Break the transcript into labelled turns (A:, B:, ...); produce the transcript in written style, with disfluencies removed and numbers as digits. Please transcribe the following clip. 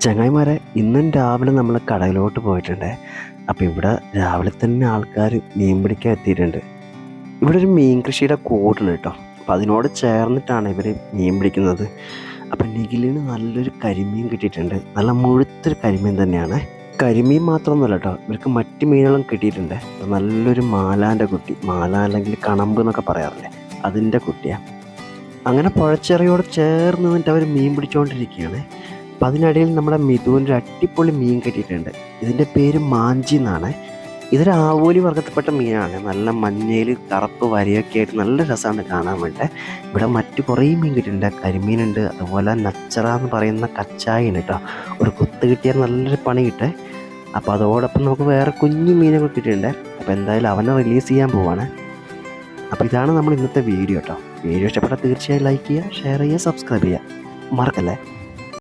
A: ചങ്ങായിമാരെ, ഇന്നും രാവിലെ നമ്മൾ കടയിലോട്ട് പോയിട്ടുണ്ട്. അപ്പോൾ ഇവിടെ രാവിലെ തന്നെ ആൾക്കാർ മീൻ പിടിക്കാൻ എത്തിയിട്ടുണ്ട്. ഇവിടെ ഒരു മീൻ കൃഷിയുടെ കൂടുണ്ട് കേട്ടോ. അപ്പോൾ അതിനോട് ചേർന്നിട്ടാണ് ഇവർ മീൻ പിടിക്കുന്നത്. അപ്പം നിഖിലിന് നല്ലൊരു കരിമീൻ കിട്ടിയിട്ടുണ്ട്. നല്ല മുഴുത്തൊരു കരിമീൻ തന്നെയാണ്. കരിമീൻ മാത്രമൊന്നുമല്ല കേട്ടോ, ഇവർക്ക് മറ്റ് മീനുകളും കിട്ടിയിട്ടുണ്ട്. നല്ലൊരു മാലാൻ്റെ കുട്ടി, മാല അല്ലെങ്കിൽ കണമ്പ് എന്നൊക്കെ പറയാറില്ലേ, അതിൻ്റെ കുട്ടിയാണ്. അങ്ങനെ പുഴച്ചിറയോട് ചേർന്ന് നിന്നിട്ട് അവർ മീൻ പിടിച്ചുകൊണ്ടിരിക്കുകയാണ്. അപ്പം അതിനിടയിൽ നമ്മുടെ മിഥുവിൻ്റെ അടിപൊളി മീൻ കിട്ടിയിട്ടുണ്ട്. ഇതിൻ്റെ പേര് മാഞ്ചി എന്നാണ്. ഇതൊരു ആവോലി വർഗത്തിൽപ്പെട്ട മീനാണ്. നല്ല മഞ്ഞയിൽ കറുപ്പ് വരയൊക്കെ ആയിട്ട് നല്ല രസമാണ് കാണാൻ വേണ്ടി. ഇവിടെ മറ്റു കുറേ മീൻ കിട്ടിയിട്ടുണ്ട്. കരിമീനുണ്ട്, അതുപോലെ നച്ചറ എന്ന് പറയുന്ന കച്ചായിന് കേട്ടോ. ഒരു കുത്ത് കിട്ടിയാൽ നല്ലൊരു പണി കിട്ടേ. അപ്പോൾ അതോടൊപ്പം നമുക്ക് വേറെ കുഞ്ഞു മീനുകൾ കിട്ടിയിട്ടുണ്ട്. അപ്പോൾ എന്തായാലും അവനെ റിലീസ് ചെയ്യാൻ പോവാണ്. അപ്പോൾ ഇതാണ് നമ്മൾ ഇന്നത്തെ വീഡിയോ കേട്ടോ. വീഡിയോ ഇഷ്ടപ്പെട്ടാൽ തീർച്ചയായും ലൈക്ക് ചെയ്യുക, ഷെയർ ചെയ്യുക, സബ്സ്ക്രൈബ് ചെയ്യുക, മറക്കല്ലേ.